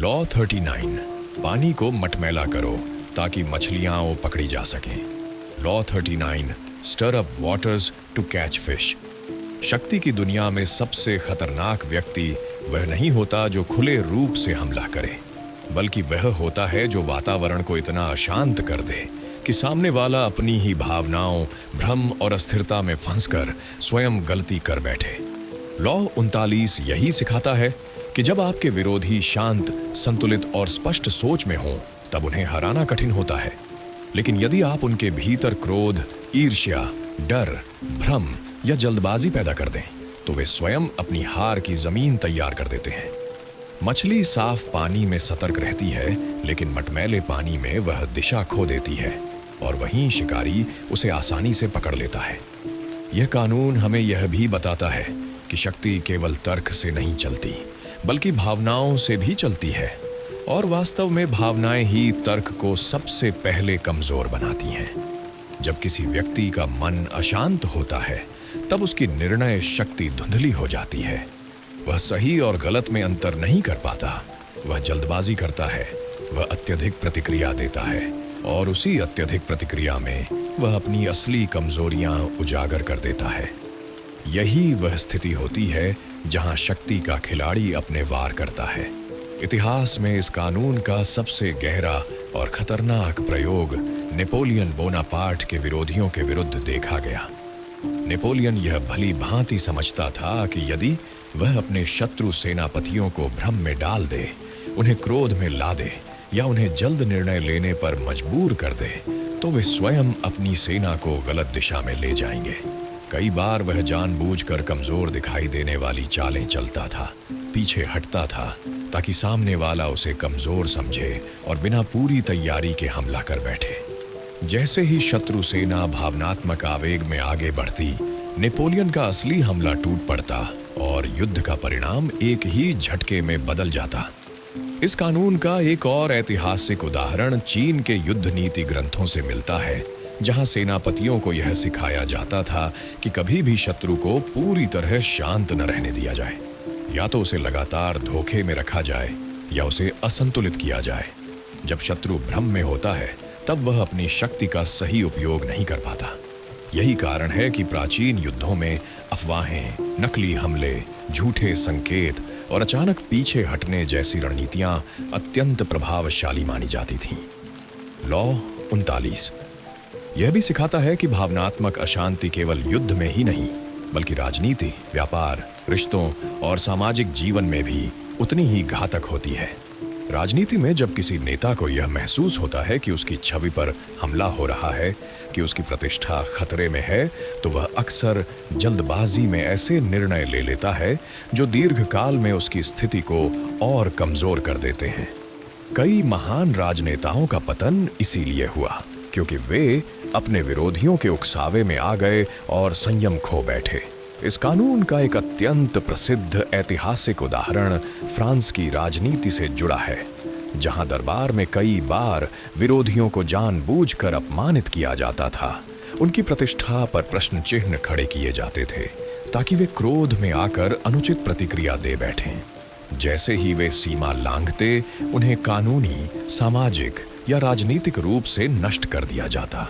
Law 39, पानी को मटमैला करो ताकि मछलियां पकड़ी जा सकें। Law 39, stir up waters to catch fish. शक्ति की दुनिया में सबसे खतरनाक व्यक्ति वह नहीं होता जो खुले रूप से हमला करे, बल्कि वह होता है जो वातावरण को इतना अशांत कर दे कि सामने वाला अपनी ही भावनाओं, भ्रम और अस्थिरता में फंसकर स्वयं गलती कर बैठे। लॉ 39 यही सिखाता है कि जब आपके विरोधी शांत, संतुलित और स्पष्ट सोच में हों, तब उन्हें हराना कठिन होता है। लेकिन यदि आप उनके भीतर क्रोध, ईर्ष्या, डर, भ्रम या जल्दबाजी पैदा कर दें, तो वे स्वयं अपनी हार की जमीन तैयार कर देते हैं। मछली साफ पानी में सतर्क रहती है, लेकिन मटमैले पानी में वह दिशा खो देती है और वहीं शिकारी उसे आसानी से पकड़ लेता है। यह कानून हमें यह भी बताता है कि शक्ति केवल तर्क से नहीं चलती, बल्कि भावनाओं से भी चलती है, और वास्तव में भावनाएं ही तर्क को सबसे पहले कमजोर बनाती हैं। जब किसी व्यक्ति का मन अशांत होता है, तब उसकी निर्णय शक्ति धुंधली हो जाती है। वह सही और गलत में अंतर नहीं कर पाता, वह जल्दबाजी करता है, वह अत्यधिक प्रतिक्रिया देता है, और उसी अत्यधिक प्रतिक्रिया में वह अपनी असली कमजोरियां उजागर कर देता है। यही वह स्थिति होती है जहां शक्ति का खिलाड़ी अपने वार करता है। इतिहास में इस कानून का सबसे गहरा और खतरनाक प्रयोग नेपोलियन बोनापार्ट के विरोधियों के विरुद्ध देखा गया। नेपोलियन यह भली भांति समझता था कि यदि वह अपने शत्रु सेनापतियों को भ्रम में डाल दे, उन्हें क्रोध में ला दे या उन्हें जल्द निर्णय लेने पर मजबूर कर दे, तो वे स्वयं अपनी सेना को गलत दिशा में ले जाएंगे। कई बार वह जानबूझकर कमजोर दिखाई देने वाली चालें चलता था, पीछे हटता था ताकि सामने वाला उसे कमजोर समझे और बिना पूरी तैयारी के हमला कर बैठे। जैसे ही शत्रु सेना भावनात्मक आवेग में आगे बढ़ती, नेपोलियन का असली हमला टूट पड़ता और युद्ध का परिणाम एक ही झटके में बदल जाता। इस कानून का एक और ऐतिहासिक उदाहरण चीन के युद्ध नीति ग्रंथों से मिलता है, जहां सेनापतियों को यह सिखाया जाता था कि कभी भी शत्रु को पूरी तरह शांत न रहने दिया जाए। या तो उसे लगातार धोखे में रखा जाए या उसे असंतुलित किया जाए। जब शत्रु भ्रम में होता है, तब वह अपनी शक्ति का सही उपयोग नहीं कर पाता। यही कारण है कि प्राचीन युद्धों में अफवाहें, नकली हमले, झूठे संकेत और अचानक पीछे हटने जैसी रणनीतियां अत्यंत प्रभावशाली मानी जाती थीं। लॉ 39 यह भी सिखाता है कि भावनात्मक अशांति केवल युद्ध में ही नहीं, बल्कि राजनीति, व्यापार, रिश्तों और सामाजिक जीवन में भी उतनी ही घातक होती है। राजनीति में जब किसी नेता को यह महसूस होता है कि उसकी छवि पर हमला हो रहा है, कि उसकी प्रतिष्ठा खतरे में है, तो वह अक्सर जल्दबाजी में ऐसे निर्णय ले लेता है जो दीर्घकाल में उसकी स्थिति को और कमजोर कर देते हैं। कई महान राजनेताओं का पतन इसीलिए हुआ, क्योंकि वे अपने विरोधियों के उकसावे में आ गए और संयम खो बैठे। इस कानून का एक अत्यंत प्रसिद्ध ऐतिहासिक उदाहरण फ्रांस की राजनीति से जुड़ा है, जहां दरबार में कई बार विरोधियों को जानबूझकर अपमानित किया जाता था। उनकी प्रतिष्ठा पर प्रश्न चिन्ह खड़े किए जाते थे ताकि वे क्रोध में आकर अनुचित प्रतिक्रिया दे बैठें। जैसे ही वे सीमा लांघते, उन्हें कानूनी, सामाजिक या राजनीतिक रूप से नष्ट कर दिया जाता।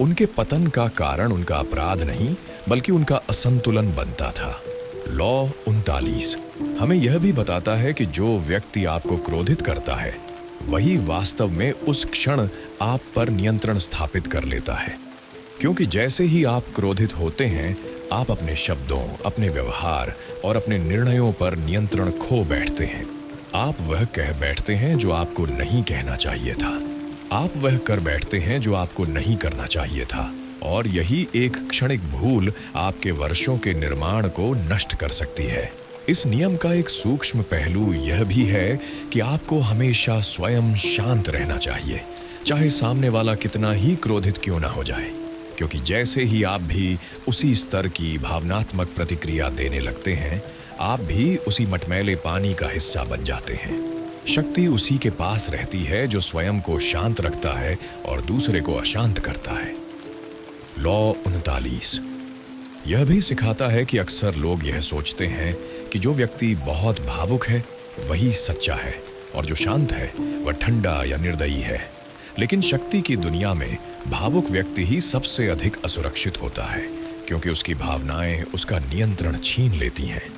उनके पतन का कारण उनका अपराध नहीं, बल्कि उनका असंतुलन बनता था। लॉ 39 हमें यह भी बताता है कि जो व्यक्ति आपको क्रोधित करता है, वही वास्तव में उस क्षण आप पर नियंत्रण स्थापित कर लेता है। क्योंकि जैसे ही आप क्रोधित होते हैं, आप अपने शब्दों, अपने व्यवहार और अपने निर्णयों पर नियंत्रण खो बैठते हैं। आप वह कह बैठते हैं जो आपको नहीं कहना चाहिए था। आप वह कर बैठते हैं जो आपको नहीं करना चाहिए था। और यही एक क्षणिक भूल आपके वर्षों के निर्माण को नष्ट कर सकती है। इस नियम का एक सूक्ष्म पहलू यह भी है कि आपको हमेशा स्वयं शांत रहना चाहिए, चाहे सामने वाला कितना ही क्रोधित क्यों ना हो जाए। क्योंकि जैसे ही आप भी उसी स्तर की भावनात्मक प्रतिक्रिया देने लगते हैं, आप भी उसी मटमैले पानी का हिस्सा बन जाते हैं। शक्ति उसी के पास रहती है जो स्वयं को शांत रखता है और दूसरे को अशांत करता है। लॉ 39 यह भी सिखाता है कि अक्सर लोग यह सोचते हैं कि जो व्यक्ति बहुत भावुक है वही सच्चा है, और जो शांत है वह ठंडा या निर्दयी है। लेकिन शक्ति की दुनिया में भावुक व्यक्ति ही सबसे अधिक असुरक्षित होता है, क्योंकि उसकी भावनाएं उसका नियंत्रण छीन लेती हैं।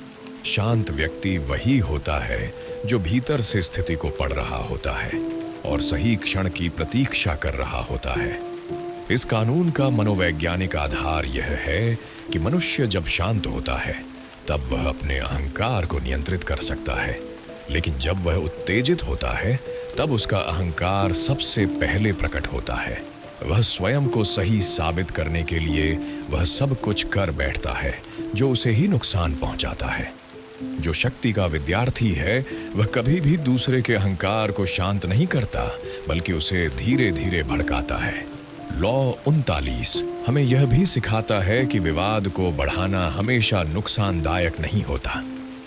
शांत व्यक्ति वही होता है जो भीतर से स्थिति को पढ़ रहा होता है और सही क्षण की प्रतीक्षा कर रहा होता है। इस कानून का मनोवैज्ञानिक आधार यह है कि मनुष्य जब शांत होता है तब वह अपने अहंकार को नियंत्रित कर सकता है, लेकिन जब वह उत्तेजित होता है तब उसका अहंकार सबसे पहले प्रकट होता है। वह स्वयं को सही साबित करने के लिए वह सब कुछ कर बैठता है जो उसे ही नुकसान पहुंचाता है। जो शक्ति का विद्यार्थी है वह कभी भी दूसरे के अहंकार को शांत नहीं करता, बल्कि उसे धीरे धीरे भड़काता है। लॉ 39 हमें यह भी सिखाता है कि विवाद को बढ़ाना हमेशा नुकसानदायक नहीं होता।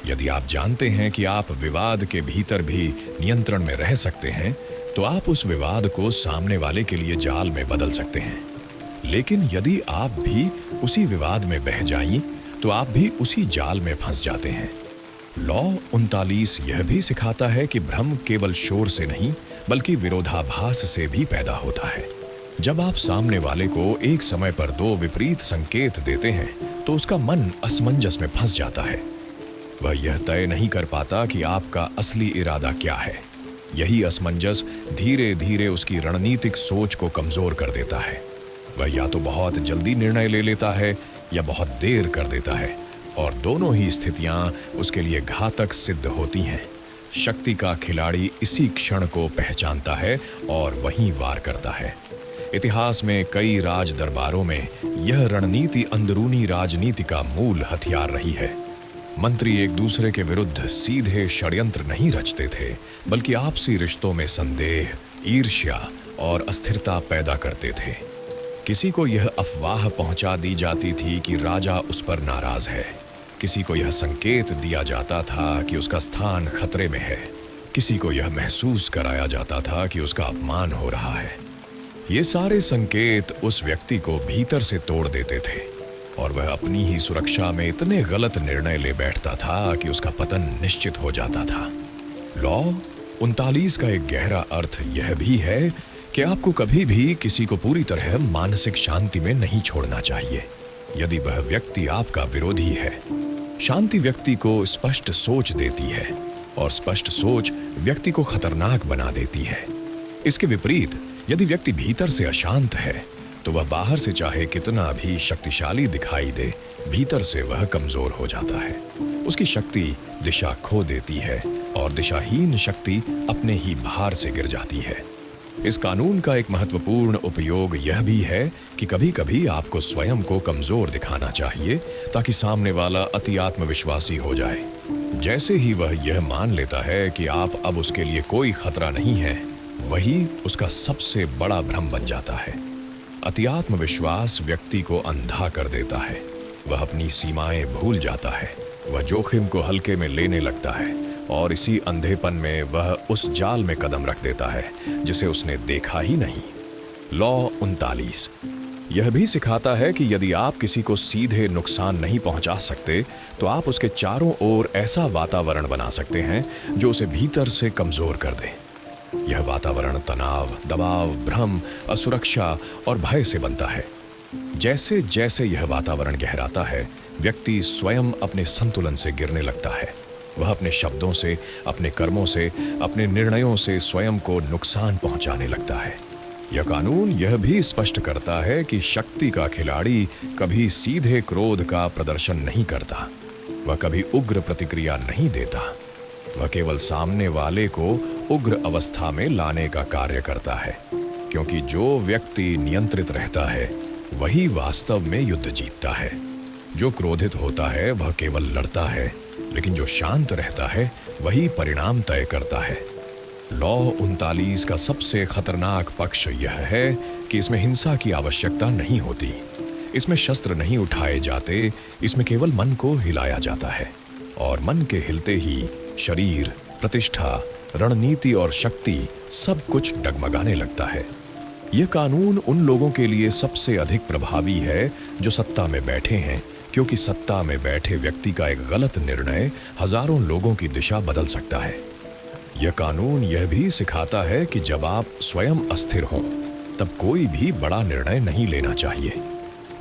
यदि आप जानते हैं कि आप विवाद के भीतर भी नियंत्रण में रह सकते हैं, तो आप उस विवाद को सामने वाले के लिए जाल में बदल सकते हैं। लेकिन यदि आप भी उसी विवाद में बह जाएं, तो आप भी उसी जाल में फंस जाते हैं। लॉ 39 यह भी सिखाता है कि भ्रम केवल शोर से नहीं, बल्कि विरोधाभास से भी पैदा होता है। जब आप सामने वाले को एक समय पर दो विपरीत संकेत देते हैं, तो उसका मन असमंजस में फंस जाता है। वह यह तय नहीं कर पाता कि आपका असली इरादा क्या है। यही असमंजस धीरे धीरे उसकी रणनीतिक सोच को कमजोर कर देता है। वह या तो बहुत जल्दी निर्णय ले लेता है या बहुत देर कर देता है, और दोनों ही स्थितियां उसके लिए घातक सिद्ध होती हैं। शक्ति का खिलाड़ी इसी क्षण को पहचानता है और वहीं वार करता है। इतिहास में कई राज दरबारों में यह रणनीति अंदरूनी राजनीति का मूल हथियार रही है। मंत्री एक दूसरे के विरुद्ध सीधे षड्यंत्र नहीं रचते थे, बल्कि आपसी रिश्तों में संदेह, ईर्ष्या और अस्थिरता पैदा करते थे। किसी को यह अफवाह पहुंचा दी जाती थी कि राजा उस पर नाराज है। किसी को यह संकेत दिया जाता था कि उसका स्थान खतरे में है। किसी को यह महसूस कराया जाता था कि उसका अपमान हो रहा है। ये सारे संकेत उस व्यक्ति को भीतर से तोड़ देते थे और वह अपनी ही सुरक्षा में इतने गलत निर्णय ले बैठता था कि उसका पतन निश्चित हो जाता था। लॉ 39 का एक गहरा अर्थ यह भी है कि आपको कभी भी किसी को पूरी तरह मानसिक शांति में नहीं छोड़ना चाहिए, यदि वह व्यक्ति आपका विरोधी है। शांति व्यक्ति को स्पष्ट सोच देती है और स्पष्ट सोच व्यक्ति को खतरनाक बना देती है। इसके विपरीत यदि व्यक्ति भीतर से अशांत है, तो वह बाहर से चाहे कितना भी शक्तिशाली दिखाई दे, भीतर से वह कमजोर हो जाता है। उसकी शक्ति दिशा खो देती है और दिशाहीन शक्ति अपने ही भार से गिर जाती है। इस कानून का एक महत्वपूर्ण उपयोग यह भी है कि कभी-कभी आपको स्वयं को कमजोर दिखाना चाहिए, ताकि सामने वाला अति आत्मविश्वासी हो जाए। जैसे ही वह यह मान लेता है कि आप अब उसके लिए कोई खतरा नहीं है, वही उसका सबसे बड़ा भ्रम बन जाता है। अति आत्मविश्वास व्यक्ति को अंधा कर देता है। वह अपनी सीमाएं भूल जाता है। वह जोखिम को हल्के में लेने लगता है और इसी अंधेपन में वह उस जाल में कदम रख देता है जिसे उसने देखा ही नहीं। लॉ 39 यह भी सिखाता है कि यदि आप किसी को सीधे नुकसान नहीं पहुंचा सकते, तो आप उसके चारों ओर ऐसा वातावरण बना सकते हैं जो उसे भीतर से कमजोर कर दे। यह वातावरण तनाव, दबाव, भ्रम, असुरक्षा और भय से बनता है। जैसे जैसे यह वातावरण गहराता है, व्यक्ति स्वयं अपने संतुलन से गिरने लगता है। वह अपने शब्दों से, अपने कर्मों से, अपने निर्णयों से स्वयं को नुकसान पहुंचाने लगता है। यह कानून यह भी स्पष्ट करता है कि शक्ति का खिलाड़ी कभी सीधे क्रोध का प्रदर्शन नहीं करता। वह कभी उग्र प्रतिक्रिया नहीं देता। वह केवल सामने वाले को उग्र अवस्था में लाने का कार्य करता है, क्योंकि जो व्यक्ति नियंत्रित रहता है वही वास्तव में युद्ध जीतता है। जो क्रोधित होता है वह केवल लड़ता है, लेकिन जो शांत रहता है वही परिणाम तय करता है। लॉ 39 का सबसे खतरनाक पक्ष यह है कि इसमें हिंसा की आवश्यकता नहीं होती। इसमें शस्त्र नहीं उठाए जाते, इसमें केवल मन को हिलाया जाता है, और मन के हिलते ही शरीर, प्रतिष्ठा, रणनीति और शक्ति सब कुछ डगमगाने लगता है। यह कानून उन लोगों के लिए सबसे अधिक प्रभावी है जो सत्ता में बैठे हैं, क्योंकि सत्ता में बैठे व्यक्ति का एक गलत निर्णय हजारों लोगों की दिशा बदल सकता है। यह कानून यह भी सिखाता है कि जब आप स्वयं अस्थिर हों, तब कोई भी बड़ा निर्णय नहीं लेना चाहिए,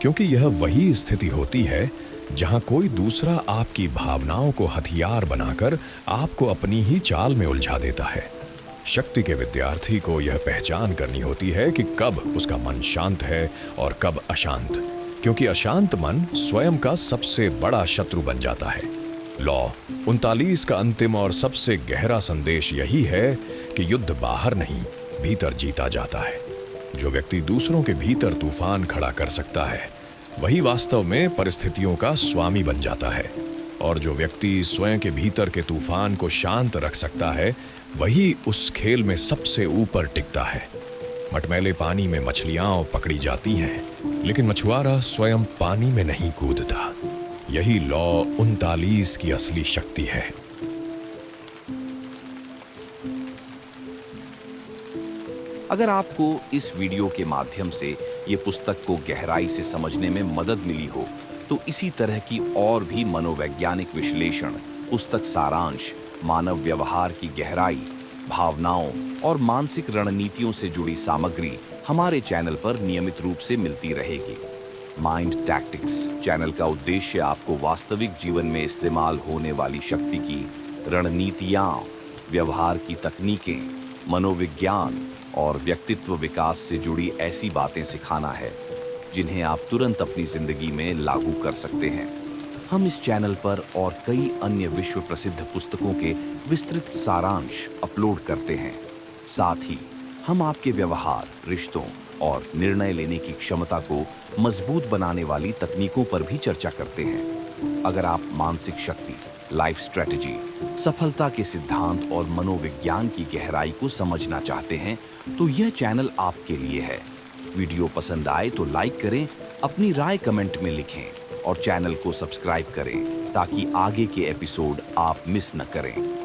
क्योंकि यह वही स्थिति होती है जहां कोई दूसरा आपकी भावनाओं को हथियार बनाकर आपको अपनी ही चाल में उलझा देता है। शक्ति के विद्यार्थी को यह पहचान करनी होती है कि कब उसका मन शांत है और कब अशांत, क्योंकि अशांत मन स्वयं का सबसे बड़ा शत्रु बन जाता है। लॉ 39 का अंतिम और सबसे गहरा संदेश यही है कि युद्ध बाहर नहीं, भीतर जीता जाता है। जो व्यक्ति दूसरों के भीतर तूफान खड़ा कर सकता है, वही वास्तव में परिस्थितियों का स्वामी बन जाता है, और जो व्यक्ति स्वयं के भीतर के तूफान को शांत रख सकता है, वही उस खेल में सबसे ऊपर टिकता है। मटमैले पानी में मछलियां पकड़ी जाती हैं, लेकिन मछुआरा स्वयं पानी में नहीं कूदता। यही लॉ 39 की असली शक्ति है। अगर आपको इस वीडियो के माध्यम से ये पुस्तक को गहराई से समझने में मदद मिली हो, तो इसी तरह की और भी मनोवैज्ञानिक विश्लेषण, पुस्तक सारांश, मानव व्यवहार की गहराई, भावनाओं और मानसिक रणनीतियों से जुड़ी सामग्री हमारे चैनल पर नियमित रूप से मिलती रहेगी। माइंड टैक्टिक्स चैनल का उद्देश्य आपको वास्तविक जीवन में इस्तेमाल होने वाली शक्ति की रणनीतियाँ, व्यवहार की तकनीकें, मनोविज्ञान और व्यक्तित्व विकास से जुड़ी ऐसी बातें सिखाना है जिन्हें आप तुरंत अपनी जिंदगी में लागू कर सकते हैं। हम इस चैनल पर और कई अन्य विश्व प्रसिद्ध पुस्तकों के विस्तृत सारांश अपलोड करते हैं। साथ ही हम आपके व्यवहार, रिश्तों और निर्णय लेने की क्षमता को मजबूत बनाने वाली तकनीकों पर भी चर्चा करते हैं। अगर आप मानसिक शक्ति, लाइफ स्ट्रेटजी, सफलता के सिद्धांत और मनोविज्ञान की गहराई को समझना चाहते हैं, तो यह चैनल आपके लिए है। वीडियो पसंद आए तो लाइक करें, अपनी राय कमेंट में लिखें और चैनल को सब्सक्राइब करें ताकि आगे के एपिसोड आप मिस न करें।